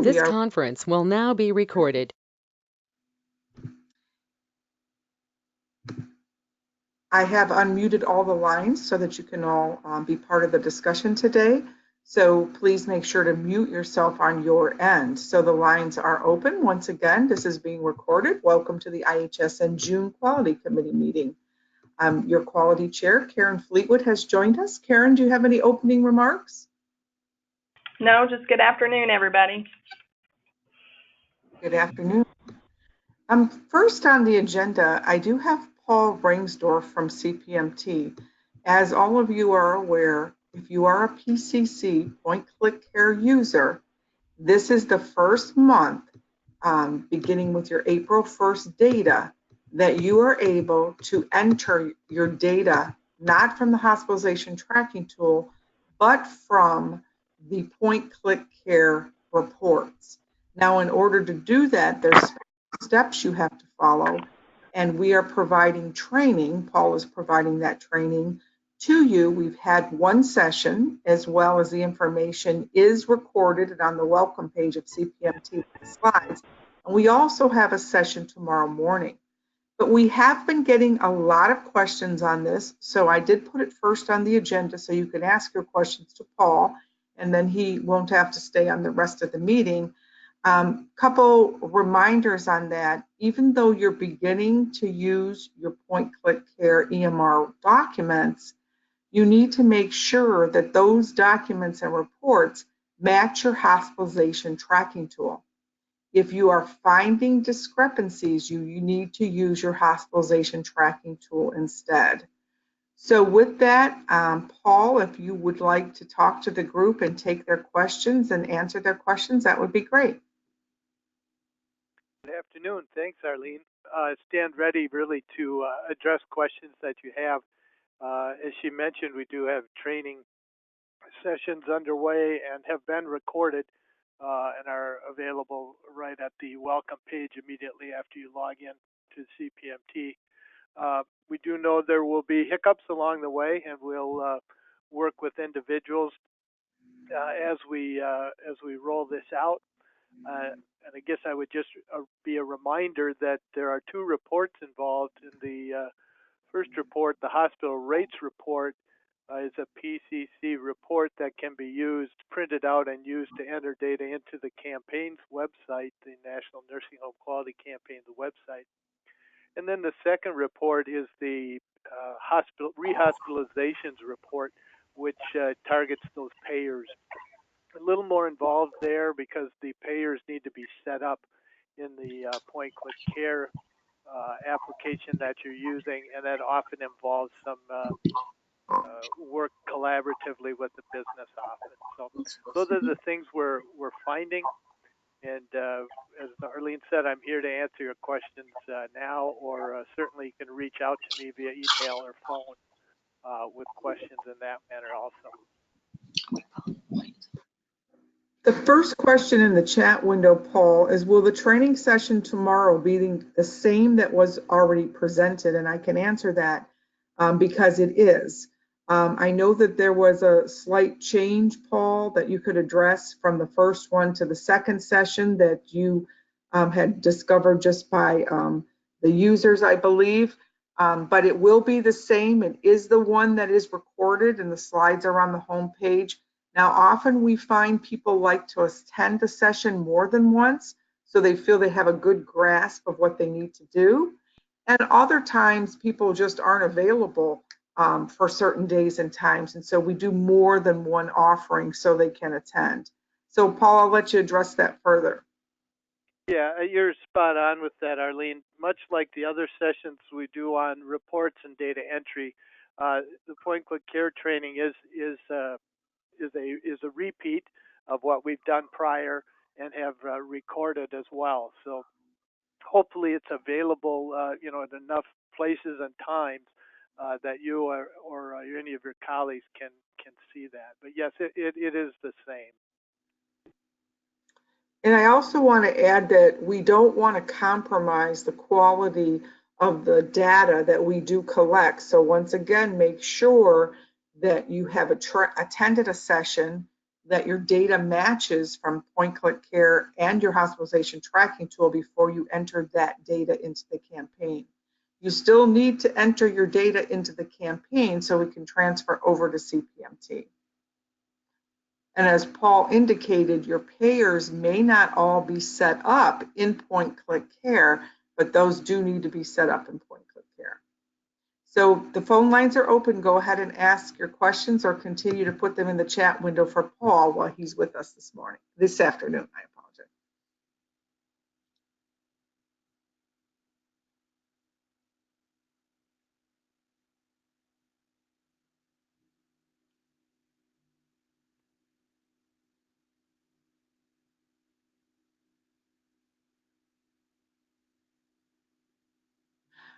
This conference will now be recorded. I have unmuted all the lines so that you can all be part of the discussion today. So please make sure to mute yourself on your end. So the lines are open. Once again, this is being recorded. Welcome to the IHSN June Quality Committee meeting. Your quality chair, Karen Fleetwood, has joined us. Karen, do you have any opening remarks? No, just good afternoon, everybody. Good afternoon. First on the agenda, I do have Paul Ringsdorf from CPMT. As all of you are aware, if you are a PCC, Point Click Care user, this is the first month, beginning with your April 1st data, that you are able to enter your data, not from the hospitalization tracking tool, but from the Point Click Care reports. Now, in order to do that, there's steps you have to follow, and we are providing training. Paul is providing that training to you. We've had one session, as well as the information is recorded and on the welcome page of CPMT slides. And we also have a session tomorrow morning. But we have been getting a lot of questions on this, so I did put it first on the agenda so you can ask your questions to Paul, and then he won't have to stay on the rest of the meeting. Couple reminders on that. Even though you're beginning to use your Point Click Care EMR documents, you need to make sure that those documents and reports match your hospitalization tracking tool. If you are finding discrepancies, you need to use your hospitalization tracking tool instead. So with that, Paul, if you would like to talk to the group and take their questions and answer their questions, that would be great. Good afternoon. Thanks, Arlene. Stand ready really to address questions that you have. As she mentioned, we do have training sessions underway and have been recorded and are available right at the welcome page immediately after you log in to CPMT. We do know there will be hiccups along the way, and we'll work with individuals as we roll this out. And I guess I would just be a reminder that there are two reports involved. In the first report, the hospital rates report, is a PCC report that can be used, printed out, and used to enter data into the campaign's website, the National Nursing Home Quality Campaign's website. And then the second report is the hospital rehospitalizations report, which targets those payers. A little more involved there because the payers need to be set up in the Point Click Care application that you're using, and that often involves some work collaboratively with the business office. So those are the things we're finding, and as Arlene said, I'm here to answer your questions now, or certainly you can reach out to me via email or phone with questions in that manner also. The first question in the chat window, Paul, is will the training session tomorrow be the same that was already presented? And I can answer that because it is. I know that there was a slight change, Paul, that you could address from the first one to the second session that you had discovered just by the users, I believe. But it will be the same. It is the one that is recorded, and the slides are on the home page. Now, often we find people like to attend a session more than once, so they feel they have a good grasp of what they need to do. And other times people just aren't available for certain days and times. And so we do more than one offering so they can attend. So Paul, I'll let you address that further. Yeah, you're spot on with that, Arlene. Much like the other sessions we do on reports and data entry, the Point Click Care training is a repeat of what we've done prior and have recorded as well. So hopefully it's available, at enough places and times that you or any of your colleagues can see that. But yes, it is the same. And I also want to add that we don't want to compromise the quality of the data that we do collect. So once again, make sure that you have attended a session, that your data matches from Point Click Care and your hospitalization tracking tool before you enter that data into the campaign. You still need to enter your data into the campaign so we can transfer over to CPMT. And as Paul indicated, your payers may not all be set up in Point Click Care, but those do need to be set up in Point Click Care. So the phone lines are open. Go ahead and ask your questions or continue to put them in the chat window for Paul while he's with us this afternoon. I apologize.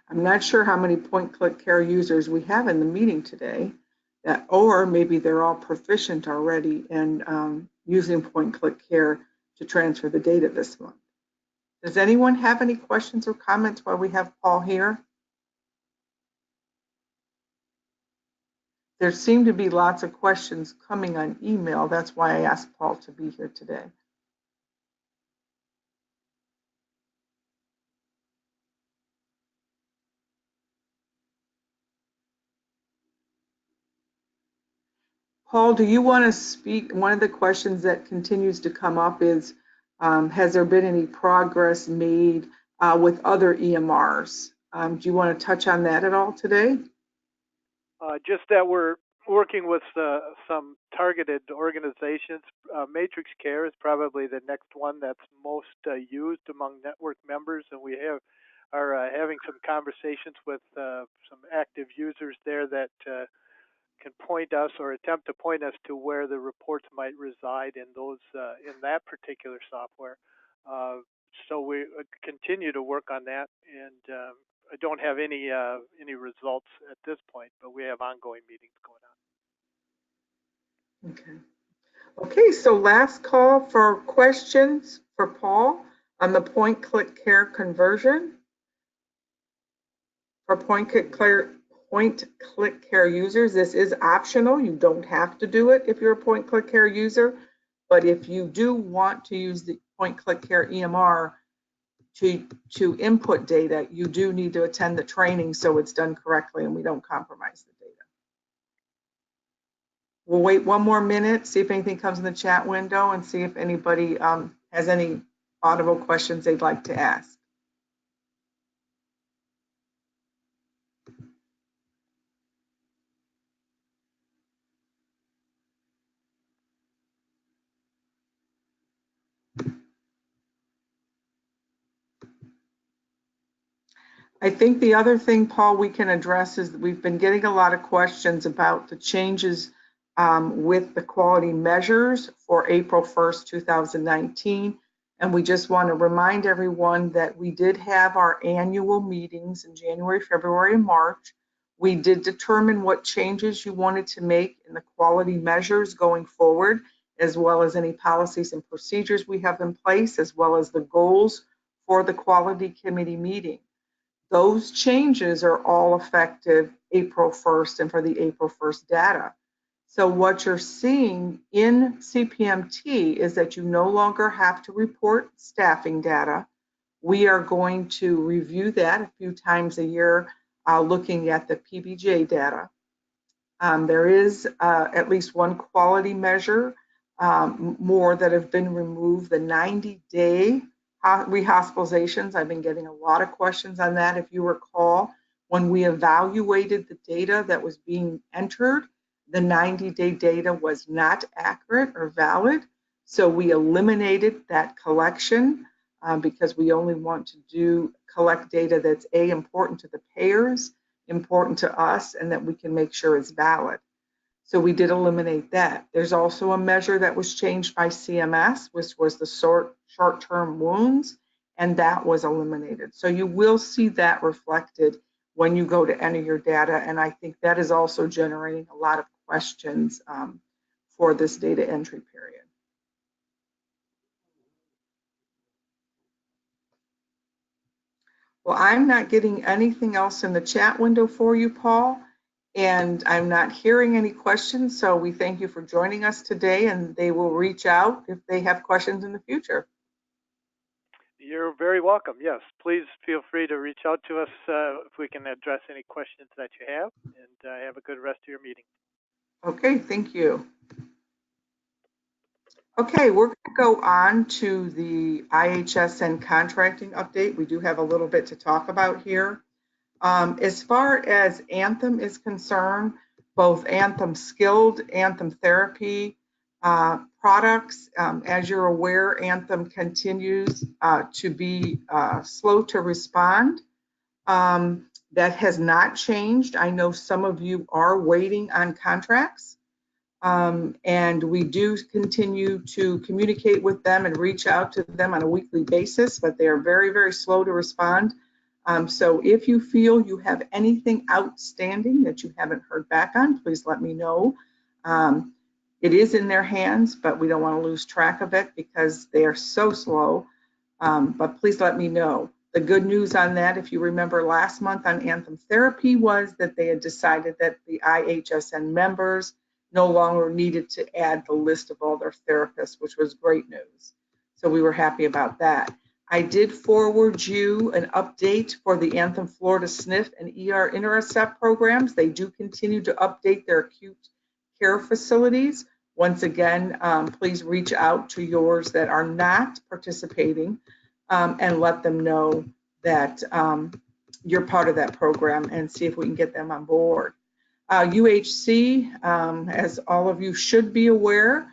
I'm not sure how many Point Click Care users we have in the meeting today, or maybe they're all proficient already in using Point Click Care to transfer the data this month. Does anyone have any questions or comments while we have Paul here? There seem to be lots of questions coming on email. That's why I asked Paul to be here today. Paul, do you want to speak? One of the questions that continues to come up is, has there been any progress made with other EMRs? Do you want to touch on that at all today? Just that we're working with some targeted organizations. Matrix Care is probably the next one that's most used among network members, and we are having some conversations with some active users there that can point us or attempt to point us to where the reports might reside in those in that particular software. So we continue to work on that, and I don't have any results at this point, but we have ongoing meetings going on. Okay, so last call for questions for Paul on the Point Click Care conversion. For Point Click Care users, this is optional. You don't have to do it if you're a Point Click Care user, but if you do want to use the Point Click Care EMR to input data, you do need to attend the training so it's done correctly and we don't compromise the data. We'll wait one more minute, see if anything comes in the chat window, and see if anybody has any audible questions they'd like to ask. I think the other thing, Paul, we can address is that we've been getting a lot of questions about the changes with the quality measures for April 1st, 2019. And we just want to remind everyone that we did have our annual meetings in January, February, and March. We did determine what changes you wanted to make in the quality measures going forward, as well as any policies and procedures we have in place, as well as the goals for the quality committee meeting. Those changes are all effective April 1st and for the April 1st data. So what you're seeing in CPMT is that you no longer have to report staffing data. We are going to review that a few times a year, looking at the PBJ data. There is at least one quality measure more that have been removed, the 90-day rehospitalizations. I've been getting a lot of questions on that. If you recall, when we evaluated the data that was being entered, the 90-day data was not accurate or valid. So we eliminated that collection because we only want to collect data that's important to the payers, important to us, and that we can make sure it's valid. So we did eliminate that. There's also a measure that was changed by CMS, which was the short-term wounds, and that was eliminated. So you will see that reflected when you go to enter your data, and I think that is also generating a lot of questions for this data entry period. Well, I'm not getting anything else in the chat window for you, Paul. And I'm not hearing any questions, so we thank you for joining us today, and they will reach out if they have questions in the future. You're very welcome. Yes, please feel free to reach out to us if we can address any questions that you have, and have a good rest of your meeting. Okay, thank you. Okay, we're going to go on to the IHSN contracting update. We do have a little bit to talk about here. As far as Anthem is concerned, both Anthem Skilled, Anthem Therapy products, as you're aware, Anthem continues to be slow to respond. That has not changed. I know some of you are waiting on contracts. And we do continue to communicate with them and reach out to them on a weekly basis, but they are very, very slow to respond. So if you feel you have anything outstanding that you haven't heard back on, please let me know. It is in their hands, but we don't want to lose track of it because they are so slow. But please let me know. The good news on that, if you remember last month on Anthem Therapy, was that they had decided that the IHSN members no longer needed to add the list of all their therapists, which was great news. So we were happy about that. I did forward you an update for the Anthem Florida SNF and ER Intercept programs. They do continue to update their acute care facilities. Once again, please reach out to yours that are not participating and let them know that you're part of that program and see if we can get them on board. UHC, as all of you should be aware,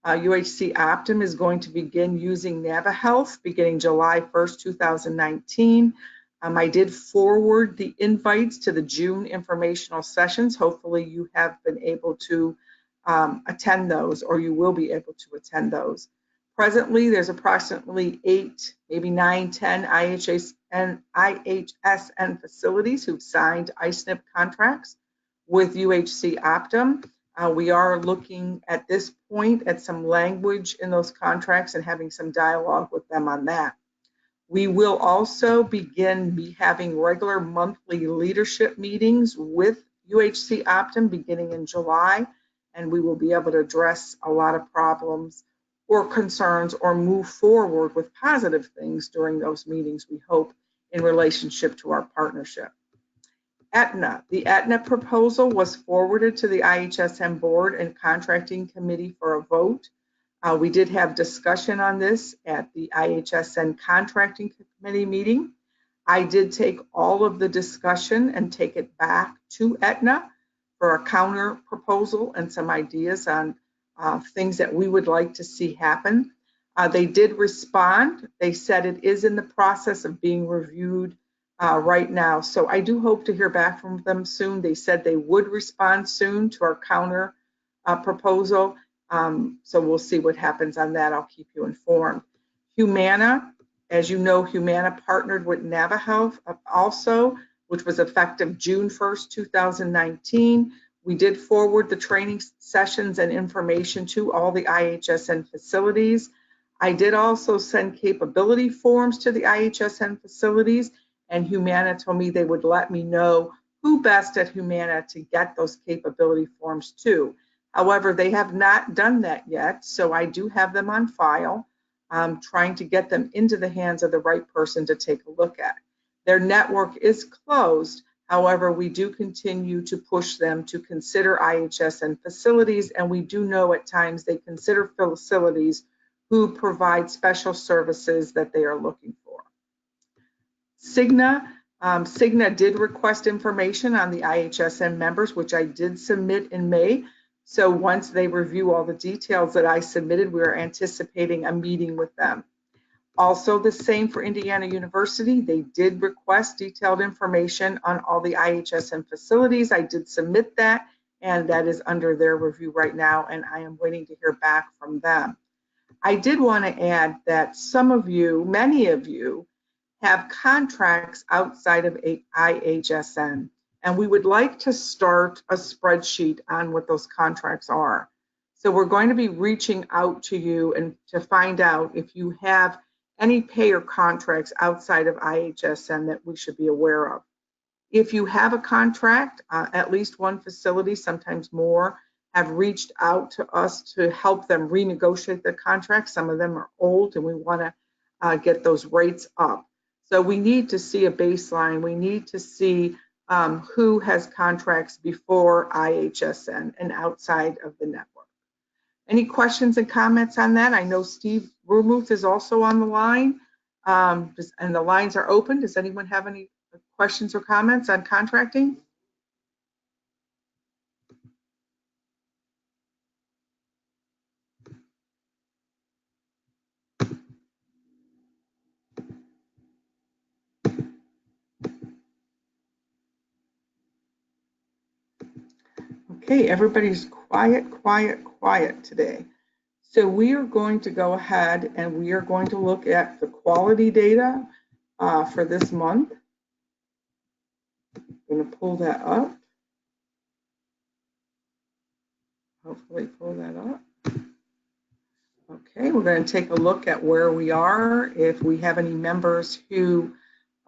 UHC Optum is going to begin using NaviHealth beginning July 1st, 2019. I did forward the invites to the June informational sessions. Hopefully you have been able to attend those, or you will be able to attend those. Presently, there's approximately 8, maybe 9, 10 IHSN facilities who've signed ISNP contracts with UHC Optum. We are looking at this point at some language in those contracts and having some dialogue with them on that. We will also begin having regular monthly leadership meetings with UHC Optum beginning in July, and we will be able to address a lot of problems or concerns or move forward with positive things during those meetings, we hope, in relationship to our partnership. Aetna. The Aetna proposal was forwarded to the IHSN board and contracting committee for a vote. We did have discussion on this at the IHSN contracting committee meeting. I did take all of the discussion and take it back to Aetna for a counter proposal and some ideas on things that we would like to see happen. They did respond. They said it is in the process of being reviewed right now. So I do hope to hear back from them soon. They said they would respond soon to our counter proposal. So we'll see what happens on that. I'll keep you informed. Humana, as you know, Humana partnered with NaviHealth also, which was effective June 1st, 2019. We did forward the training sessions and information to all the IHSN facilities. I did also send capability forms to the IHSN facilities, and Humana told me they would let me know who best at Humana to get those capability forms to. However, they have not done that yet, so I do have them on file. I'm trying to get them into the hands of the right person to take a look at. Their network is closed. However, we do continue to push them to consider IHSN facilities, and we do know at times they consider facilities who provide special services that they are looking for. Cigna. Cigna did request information on the IHSN members, which I did submit in May. So once they review all the details that I submitted, we are anticipating a meeting with them. Also the same for Indiana University. They did request detailed information on all the IHSN facilities. I did submit that, and that is under their review right now, and I am waiting to hear back from them. I did want to add that some of you, many of you, have contracts outside of IHSN, and we would like to start a spreadsheet on what those contracts are. So we're going to be reaching out to you and to find out if you have any payer contracts outside of IHSN that we should be aware of. If you have a contract, at least one facility, sometimes more, have reached out to us to help them renegotiate their contract. Some of them are old and we want to get those rates up. So we need to see a baseline. We need to see who has contracts before IHSN and outside of the network. Any questions and comments on that? I know Steve Vermuth is also on the line, and the lines are open. Does anyone have any questions or comments on contracting? Okay, everybody's quiet today. So we are going to go ahead and we are going to look at the quality data for this month. I'm going to pull that up. Hopefully pull that up. Okay, we're going to take a look at where we are, if we have any members who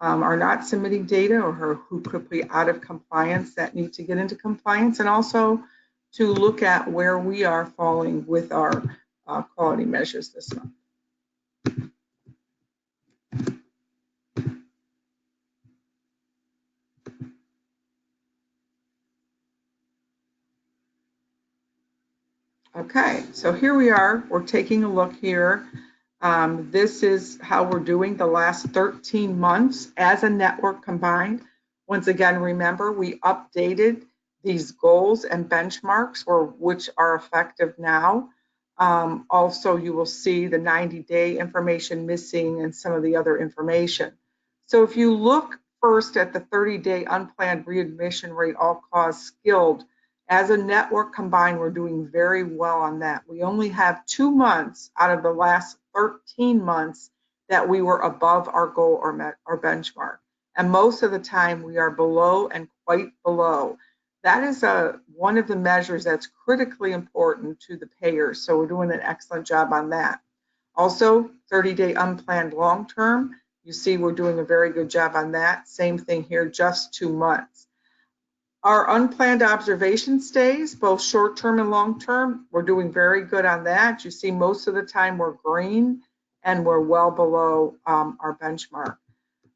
are not submitting data or who could be out of compliance that need to get into compliance, and also to look at where we are falling with our quality measures this month. Okay, so here we are. We're taking a look here. This is how we're doing the last 13 months as a network combined. Once again, remember, we updated these goals and benchmarks which are effective now. Also, you will see the 90-day information missing and some of the other information. So if you look first at the 30-day unplanned readmission rate, all-cause skilled, as a network combined, we're doing very well on that. We only have 2 months out of the last 13 months that we were above our goal or met our benchmark. And most of the time we are below and quite below. That is one of the measures that's critically important to the payers. So we're doing an excellent job on that. Also, 30-day unplanned long-term, you see we're doing a very good job on that. Same thing here, just 2 months. Our unplanned observation stays, both short-term and long-term, we're doing very good on that. You see most of the time we're green and we're well below our benchmark.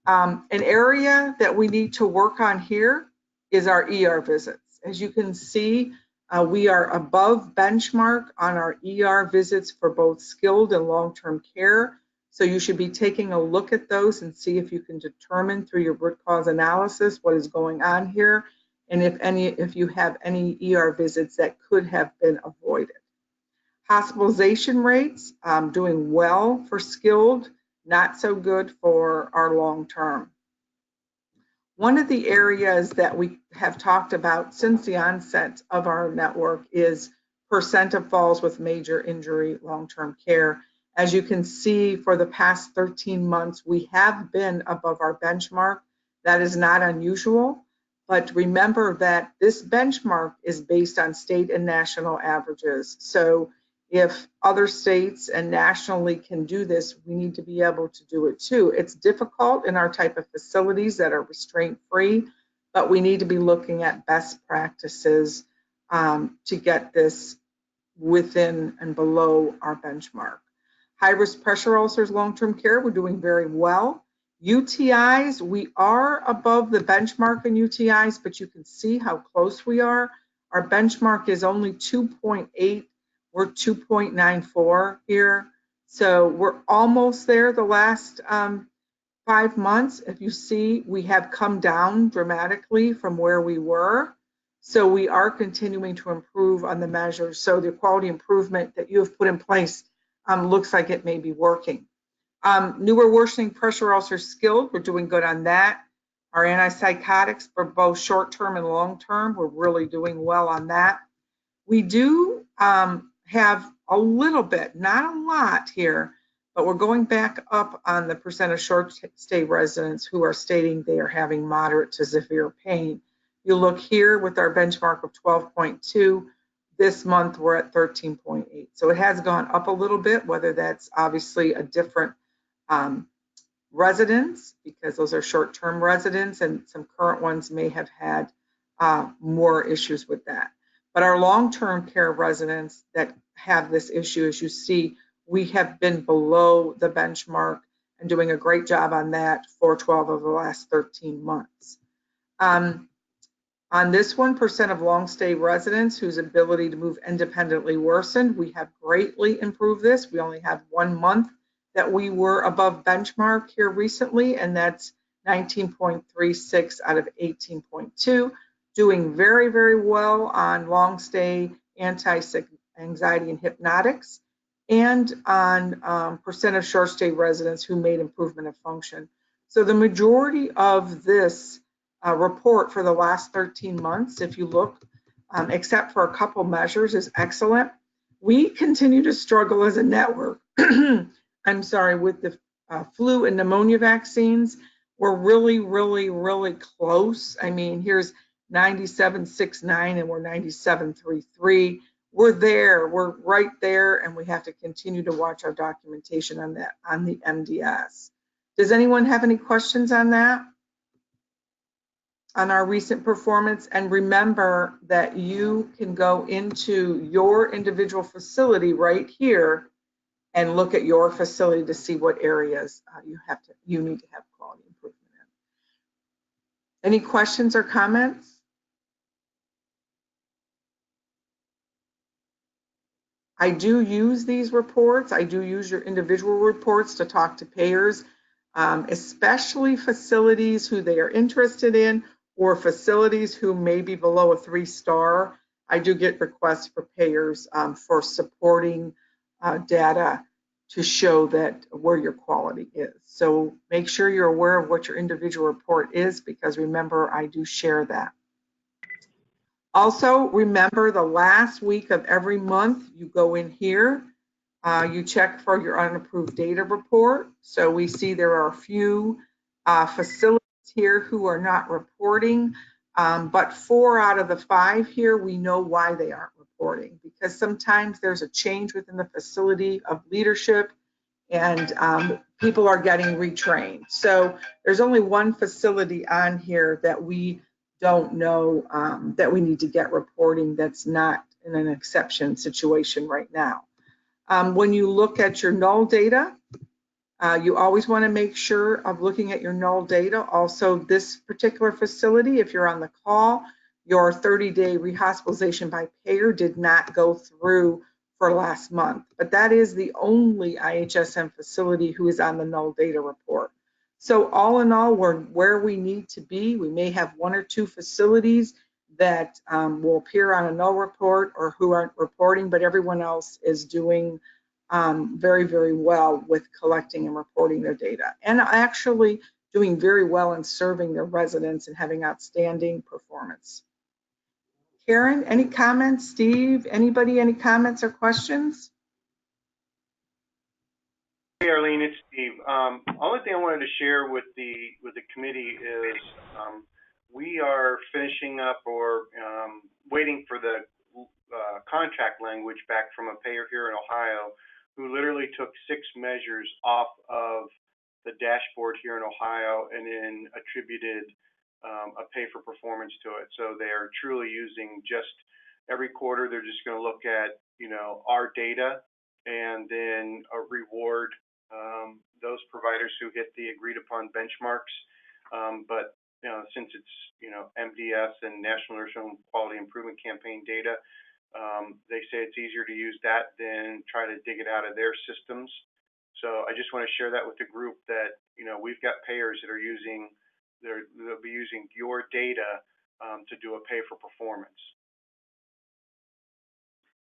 An area that we need to work on here is our ER visits. As you can see, we are above benchmark on our ER visits for both skilled and long-term care. So you should be taking a look at those and see if you can determine through your root cause analysis what is going on here, and if you have any ER visits that could have been avoided. Hospitalization rates, doing well for skilled, not so good for our long-term. One of the areas that we have talked about since the onset of our network is percent of falls with major injury long-term care. As you can see, for the past 13 months, we have been above our benchmark. That is not unusual. But remember that this benchmark is based on state and national averages. So if other states and nationally can do this, we need to be able to do it too. It's difficult in our type of facilities that are restraint-free, but we need to be looking at best practices to get this within and below our benchmark. High-risk pressure ulcers, long-term care, we're doing very well. UTIs, we are above the benchmark in UTIs, but you can see how close we are. Our benchmark is only 2.8. We're 2.94 here. So we're almost there the last 5 months. If you see, we have come down dramatically from where we were. So we are continuing to improve on the measures. So the quality improvement that you have put in place looks like it may be working. Newer worsening pressure ulcer skilled, we're doing good on that. Our antipsychotics for both short-term and long-term, we're really doing well on that. We do have a little bit, not a lot here, but we're going back up on the percent of short stay residents who are stating they are having moderate to severe pain. You look here with our benchmark of 12.2, this month we're at 13.8. So it has gone up a little bit, whether that's obviously a different residents, because those are short-term residents, and some current ones may have had more issues with that. But our long-term care residents that have this issue, as you see, we have been below the benchmark and doing a great job on that for 12 of the last 13 months. On this 1% of long-stay residents whose ability to move independently worsened, we have greatly improved this. We only have 1 month that we were above benchmark here recently, and that's 19.36 out of 18.2. Doing very, very well on long-stay anti-anxiety and hypnotics, and on percent of short-stay residents who made improvement of function. So the majority of this report for the last 13 months, if you look, except for a couple measures, is excellent. We continue to struggle as a network, I'm sorry, with the flu and pneumonia vaccines. We're really, really, really close. I mean, here's 97.69 and we're 97.33. We're there, we're right there, and we have to continue to watch our documentation on that, on the MDS. Does anyone have any questions on that? On our recent performance? And remember that you can go into your individual facility right here and look at your facility to see what areas you need to have quality improvement in. Any questions or comments? I do use these reports. I do use your individual reports to talk to payers, especially facilities who they are interested in, or facilities who may be below a 3-star. I do get requests for payers for supporting data to show that where your quality is. So make sure you're aware of what your individual report is, because remember, I do share that. Also, remember the last week of every month, you go in here, you check for your unapproved data report. So we see there are a few facilities here who are not reporting, but 4 out of the 5 here, we know why they aren't reporting, because sometimes there's a change within the facility of leadership, and people are getting retrained. So there's only 1 facility on here that we don't know that we need to get reporting, that's not in an exception situation right now. When you look at your null data, you always want to make sure of looking at your null data. Also, this particular facility, if you're on the call, your 30-day rehospitalization by payer did not go through for last month, but that is the only IHSM facility who is on the null data report. So all in all, we're where we need to be. We may have 1 or 2 facilities that will appear on a null report or who aren't reporting, but everyone else is doing very, very well with collecting and reporting their data, and actually doing very well in serving their residents and having outstanding performance. Karen, any comments? Steve, anybody, any comments or questions? Hey, Arlene, it's Steve. Only thing I wanted to share with the committee is we are finishing up or waiting for the contract language back from a payer here in Ohio, who literally took 6 measures off of the dashboard here in Ohio and then attributed a pay for performance to it. So they are truly using just every quarter. They're just going to look at, you know, our data and then reward those providers who hit the agreed upon benchmarks. But you know, since it's, you know, MDS and National Nursing Home Quality Improvement Campaign data, they say it's easier to use that than try to dig it out of their systems. So I just want to share that with the group that, you know, we've got payers that are using, they'll be using your data to do a pay for performance.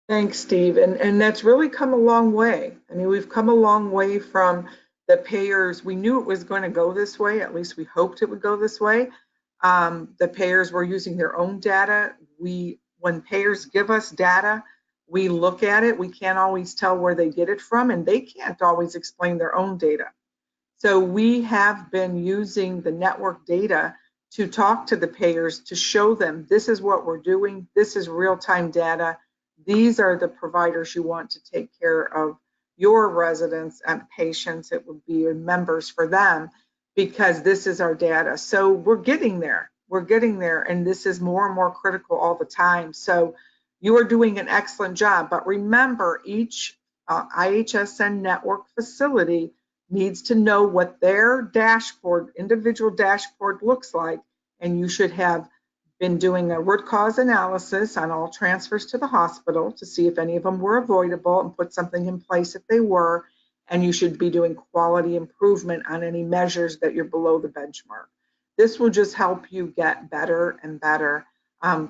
Thanks, Steve. And that's really come a long way. I mean, we've come a long way from the payers. We knew it was going to go this way. At least we hoped it would go this way. The payers were using their own data. When payers give us data, we look at it. We can't always tell where they get it from, and they can't always explain their own data. So we have been using the network data to talk to the payers to show them this is what we're doing. This is real-time data. These are the providers you want to take care of your residents and patients. It would be members for them, because this is our data. So we're getting there. We're getting there, and this is more and more critical all the time. So you are doing an excellent job. But remember, each IHSN network facility needs to know what their dashboard, individual dashboard, looks like, and you should have been doing a root cause analysis on all transfers to the hospital to see if any of them were avoidable and put something in place if they were, and you should be doing quality improvement on any measures that you're below the benchmark. This will just help you get better and better.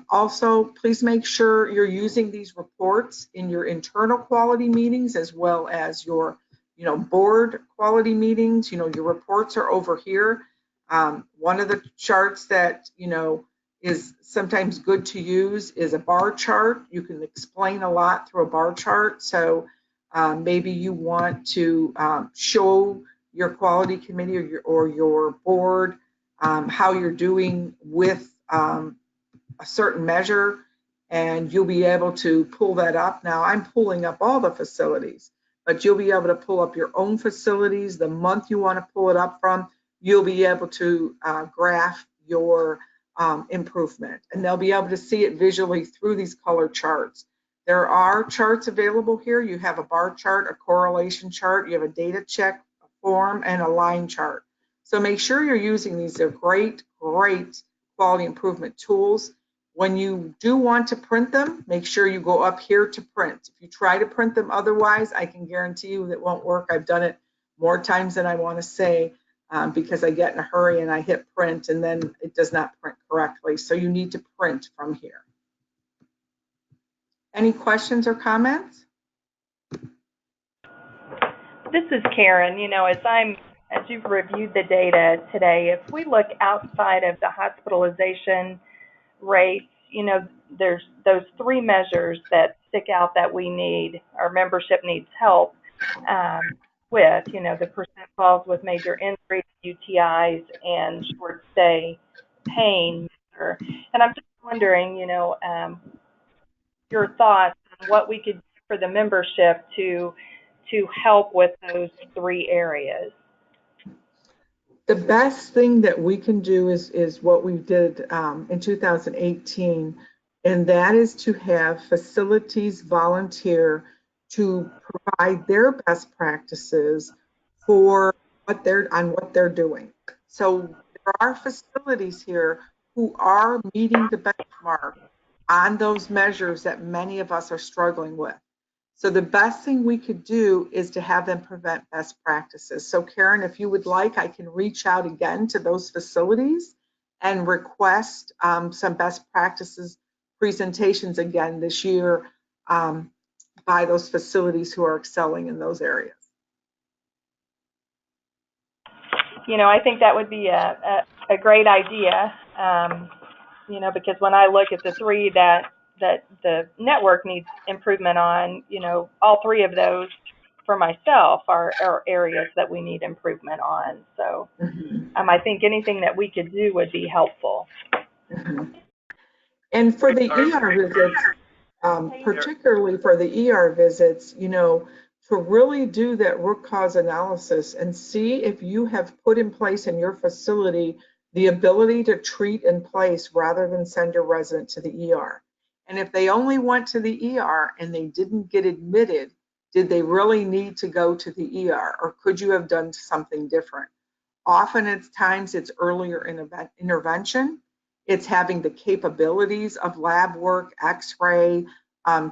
Also, please make sure you're using these reports in your internal quality meetings as well as your board quality meetings. Your reports are over here. One of the charts that, is sometimes good to use is a bar chart. You can explain a lot through a bar chart. So maybe you want to show your quality committee or your board how you're doing with a certain measure, and you'll be able to pull that up. Now, I'm pulling up all the facilities, but you'll be able to pull up your own facilities, the month you want to pull it up from. You'll be able to graph your improvement, and they'll be able to see it visually through these color charts. There are charts available here. You have a bar chart, a correlation chart, you have a data check form, and a line chart. So make sure you're using these. They're great quality improvement tools. When you do want to print them, make sure you go up here to print. If you try to print them otherwise, I can guarantee you that won't work. I've done it more times than I want to say, because I get in a hurry and I hit print and then it does not print correctly. So you need to print from here. Any questions or comments? This is Karen. As you've reviewed the data today, if we look outside of the hospitalization rates, there's those three measures that stick out that our membership needs help with, the percent falls with major injuries, UTIs, and short stay pain measure. And I'm just wondering, your thoughts on what we could do for the membership to help with those three areas. The best thing that we can do is what we did in 2018, and that is to have facilities volunteer to provide their best practices for what they're doing. So there are facilities here who are meeting the benchmark on those measures that many of us are struggling with. So the best thing we could do is to have them prevent best practices. So Karen, if you would like, I can reach out again to those facilities and request some best practices presentations again this year by those facilities who are excelling in those areas. I think that would be a great idea, because when I look at the three that the network needs improvement on, all three of those for myself are areas that we need improvement on. So I think anything that we could do would be helpful. And for the ER visits, particularly for the ER visits, to really do that root cause analysis and see if you have put in place in your facility the ability to treat in place rather than send your resident to the ER. And if they only went to the ER and they didn't get admitted, did they really need to go to the ER, or could you have done something different? Often it's times it's earlier intervention. It's having the capabilities of lab work, x-ray,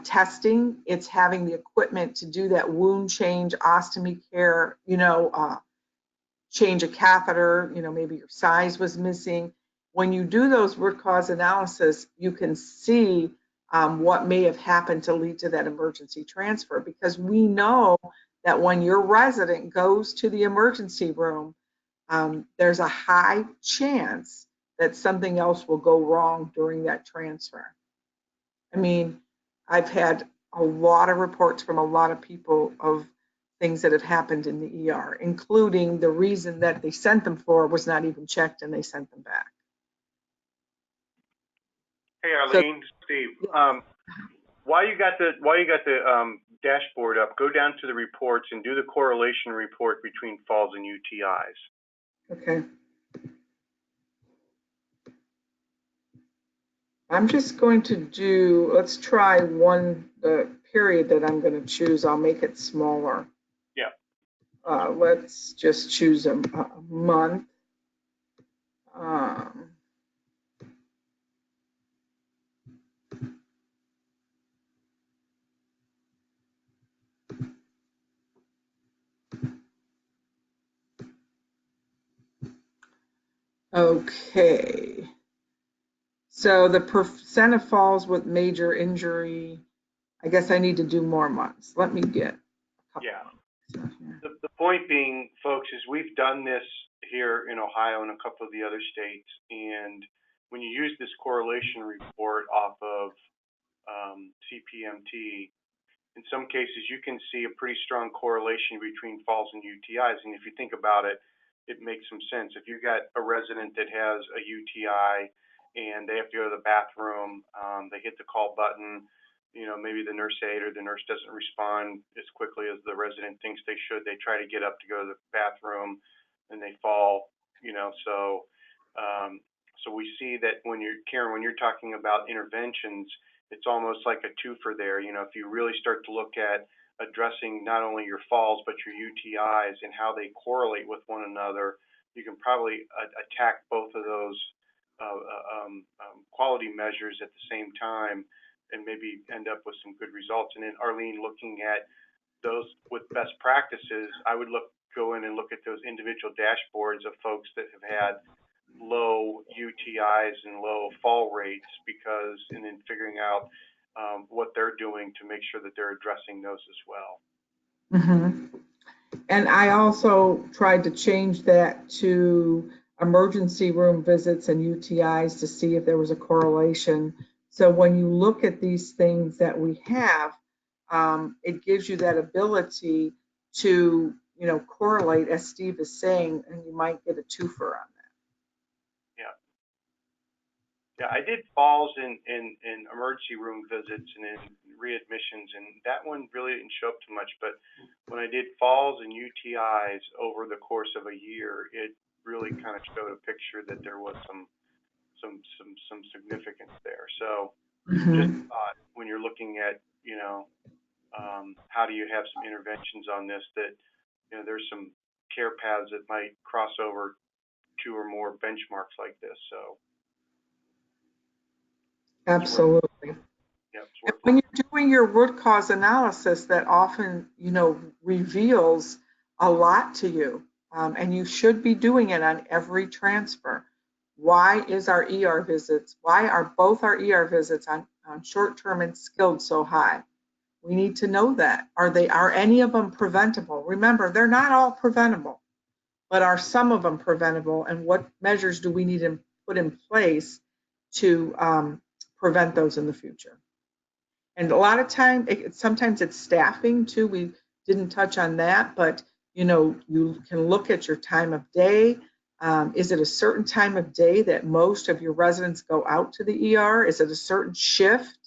testing. It's having the equipment to do that wound change, ostomy care, change a catheter, maybe your size was missing. When you do those root cause analysis, you can see what may have happened to lead to that emergency transfer, because we know that when your resident goes to the emergency room, there's a high chance that something else will go wrong during that transfer. I mean, I've had a lot of reports from a lot of people of things that have happened in the ER, including the reason that they sent them for was not even checked and they sent them back. Hey, Arlene, Steve. While you got the dashboard up, go down to the reports and do the correlation report between falls and UTIs. Okay. I'm just going to do, let's try the period that I'm going to choose. I'll make it smaller. Yeah. Let's just choose a month. Okay. So the percent of falls with major injury, I guess I need to do more months. Let me get a couple months here. The point being, folks, is we've done this here in Ohio and a couple of the other states, and when you use this correlation report off of CPMT, in some cases you can see a pretty strong correlation between falls and UTIs. And if you think about it, it makes some sense. If you got a resident that has a UTI and they have to go to the bathroom, they hit the call button, maybe the nurse aide or the nurse doesn't respond as quickly as the resident thinks they should. They try to get up to go to the bathroom and they fall, so we see that Karen, when you're talking about interventions, it's almost like a twofer there. If you really start to look at addressing not only your falls, but your UTIs and how they correlate with one another, you can probably attack both of those quality measures at the same time and maybe end up with some good results. And then Arlene, looking at those with best practices, I would go in and look at those individual dashboards of folks that have had low UTIs and low fall rates, and then figuring out what they're doing to make sure that they're addressing those as well. Mm-hmm. And I also tried to change that to emergency room visits and UTIs to see if there was a correlation. So when you look at these things that we have, it gives you that ability to, correlate, as Steve is saying, and you might get a twofer on that. Yeah, I did falls in emergency room visits and in readmissions, and that one really didn't show up too much. But when I did falls and UTIs over the course of a year, it really kind of showed a picture that there was some significance there. So just thought when you're looking at how do you have some interventions on this, that there's some care paths that might cross over 2 or more benchmarks like this. So. Absolutely. And when you're doing your root cause analysis, that often, reveals a lot to you. And you should be doing it on every transfer. Why are both our ER visits on short-term and skilled so high? We need to know that. Are any of them preventable? Remember, they're not all preventable, but are some of them preventable? And what measures do we need to put in place to prevent those in the future? And a lot of sometimes it's staffing too. We didn't touch on that, but you can look at your time of day. Is it a certain time of day that most of your residents go out to the ER? Is it a certain shift?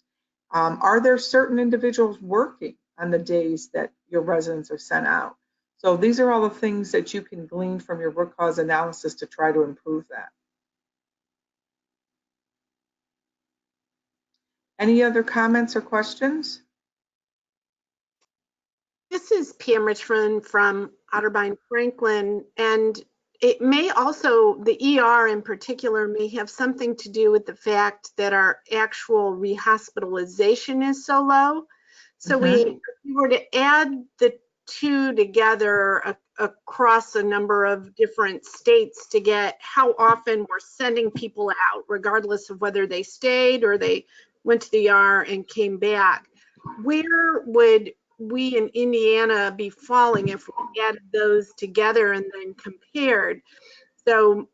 Are there certain individuals working on the days that your residents are sent out? So these are all the things that you can glean from your root cause analysis to try to improve that. Any other comments or questions? This is Pam Richmond from Otterbein Franklin, and it may also, the ER in particular, may have something to do with the fact that our actual rehospitalization is so low. So if we were to add the two together across a number of different states to get how often we're sending people out, regardless of whether they stayed or they went to the ER and came back, where would we in Indiana be falling if we added those together and then compared? So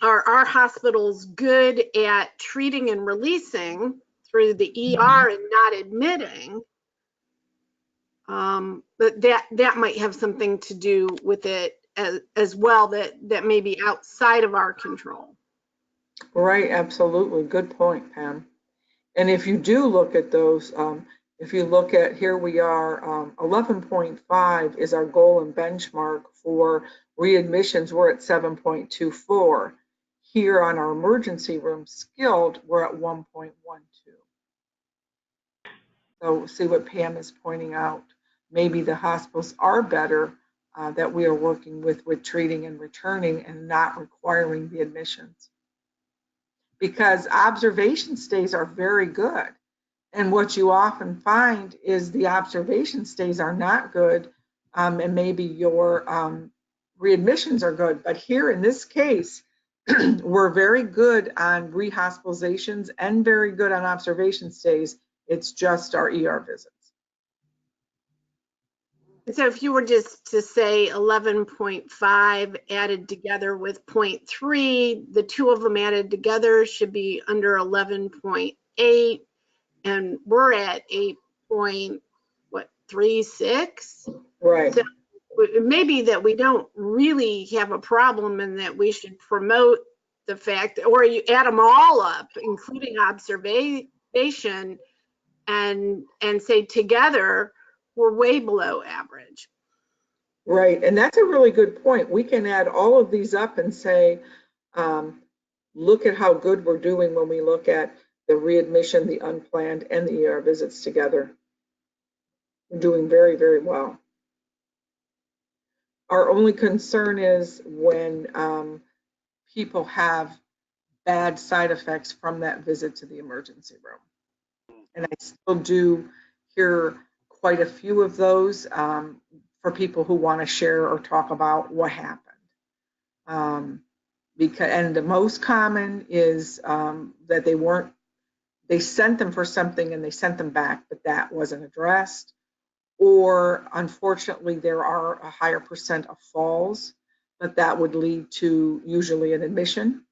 are our hospitals good at treating and releasing through the ER and not admitting? But that might have something to do with it as well, that may be outside of our control. Right, absolutely. Good point, Pam. And if you do look at those, If you look at here, we are 11.5 is our goal and benchmark for readmissions. We're at 7.24. Here on our emergency room skilled, we're at 1.12. So see what Pam is pointing out. Maybe the hospitals are better that we are working with treating and returning and not requiring the admissions. Because observation stays are very good. And what you often find is the observation stays are not good, and maybe your readmissions are good. But here in this case, we're very good on rehospitalizations and very good on observation stays. It's just our ER visits. So if you were just to say 11.5 added together with 0.3, the two of them added together should be under 11.8, and we're at 8.36. Right. So it may be that we don't really have a problem and that we should promote the fact, or you add them all up, including observation, and say together we're way below average. Right, and that's a really good point. We can add all of these up and say, look at how good we're doing when we look at the readmission, the unplanned, and the ER visits together. We're doing very, very well. Our only concern is when people have bad side effects from that visit to the emergency room. And I still do hear quite a few of those for people who want to share or talk about what happened. And the most common is that they sent them for something and they sent them back, but that wasn't addressed. Or unfortunately, there are a higher percent of falls, but that would lead to usually an admission.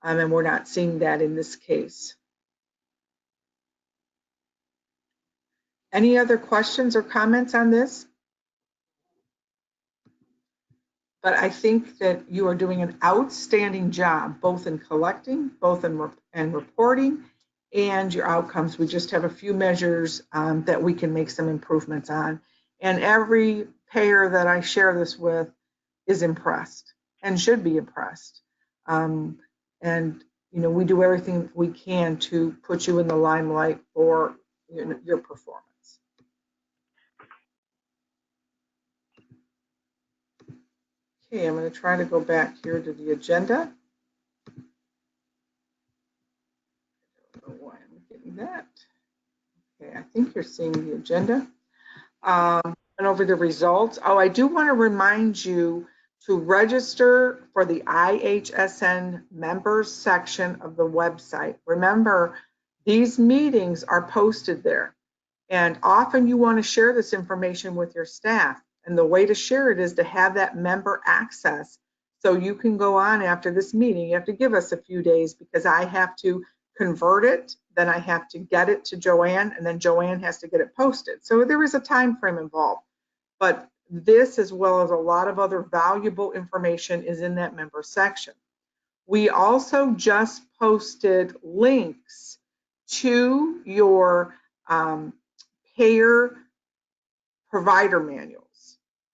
And we're not seeing that in this case. Any other questions or comments on this? But I think that you are doing an outstanding job, both in collecting, both in reporting, and your outcomes. We just have a few measures that we can make some improvements on. And every payer that I share this with is impressed and should be impressed. And we do everything we can to put you in the limelight for your performance. Okay, I'm going to try to go back here to the agenda. I don't know why I'm getting that. Okay, I think you're seeing the agenda. And over the results. Oh, I do want to remind you to register for the IHSN members section of the website. Remember, these meetings are posted there. And often you want to share this information with your staff. And the way to share it is to have that member access. So you can go on after this meeting. You have to give us a few days because I have to convert it, then I have to get it to Joanne, and then Joanne has to get it posted. So there is a time frame involved. But this, as well as a lot of other valuable information, is in that member section. We also just posted links to your payer provider manuals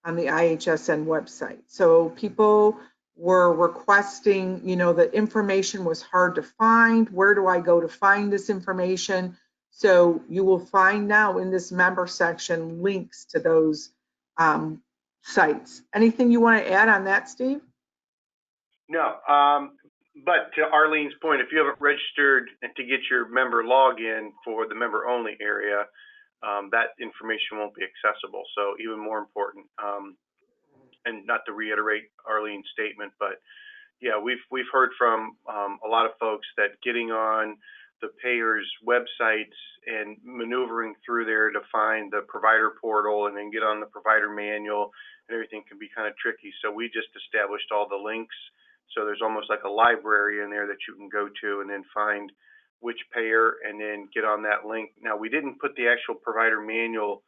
on the IHSN website. So people were requesting, that information was hard to find. Where do I go to find this information? So you will find now in this member section links to those sites. Anything you want to add on that, Steve? No, but to Arlene's point, if you haven't registered to get your member login for the member only area, that information won't be accessible. So even more important, and not to reiterate Arlene's statement, but yeah, we've heard from a lot of folks that getting on the payers' websites and maneuvering through there to find the provider portal and then get on the provider manual and everything can be kind of tricky. So we just established all the links. So there's almost like a library in there that you can go to and then find which payer and then get on that link. Now, we didn't put the actual provider manual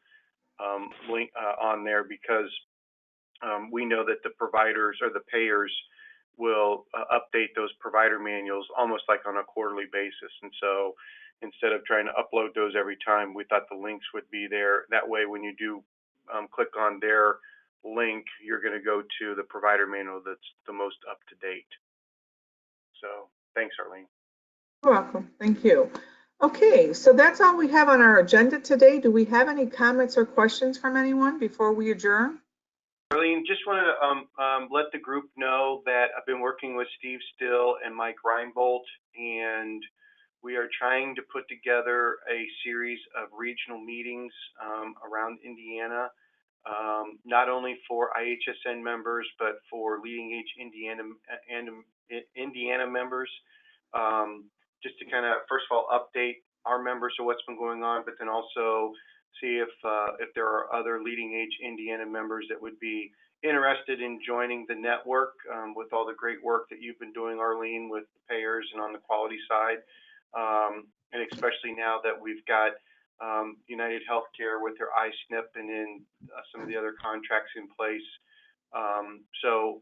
link on there because we know that the providers or the payers will update those provider manuals almost like on a quarterly basis. And so instead of trying to upload those every time. We thought the links would be there. That way, when you do click on their link, you're going to go to the provider manual that's the most up to date. So thanks, Arlene. You're welcome. Thank you. Okay, so that's all we have on our agenda today. Do we have any comments or questions from anyone before we adjourn? Arlene, just wanted to let the group know that I've been working with Steve Still and Mike Reinbolt, and we are trying to put together a series of regional meetings around Indiana, not only for IHSN members, but for Leading Age Indiana members, just to kind of, first of all, update our members of what's been going on, but then also see if there are other Leading Age Indiana members that would be interested in joining the network with all the great work that you've been doing, Arlene, with the payers and on the quality side. And especially now that we've got United Healthcare with their iSNP and then some of the other contracts in place. So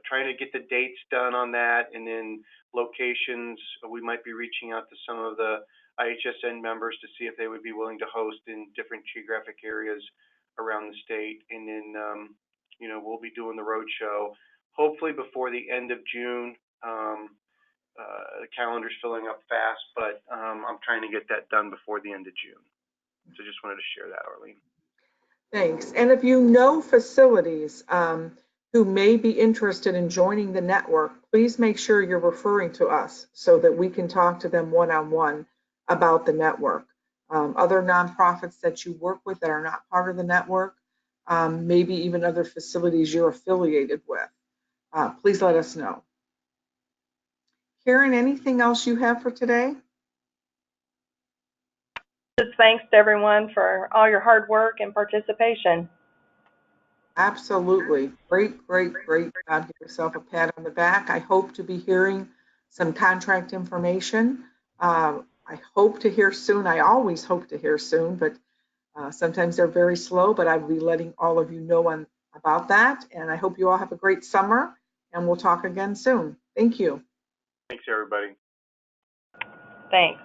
trying to get the dates done on that, and then locations. We might be reaching out to some of the IHSN members to see if they would be willing to host in different geographic areas around the state. And then, you know, we'll be doing the road show hopefully before the end of June. The calendar's filling up fast, but I'm trying to get that done before the end of June. So just wanted to share that, Arlene. Thanks. And if you know facilities who may be interested in joining the network, please make sure you're referring to us so that we can talk to them one-on-one about the network. Other nonprofits that you work with that are not part of the network, maybe even other facilities you're affiliated with. Please let us know. Karen, anything else you have for today? Just thanks to everyone for all your hard work and participation. Absolutely. Great, great, great job. Give yourself a pat on the back. I hope to be hearing some contract information. I hope to hear soon. I always hope to hear soon, but sometimes they're very slow, but I'll be letting all of you know about that. And I hope you all have a great summer, and we'll talk again soon. Thank you. Thanks, everybody. Thanks.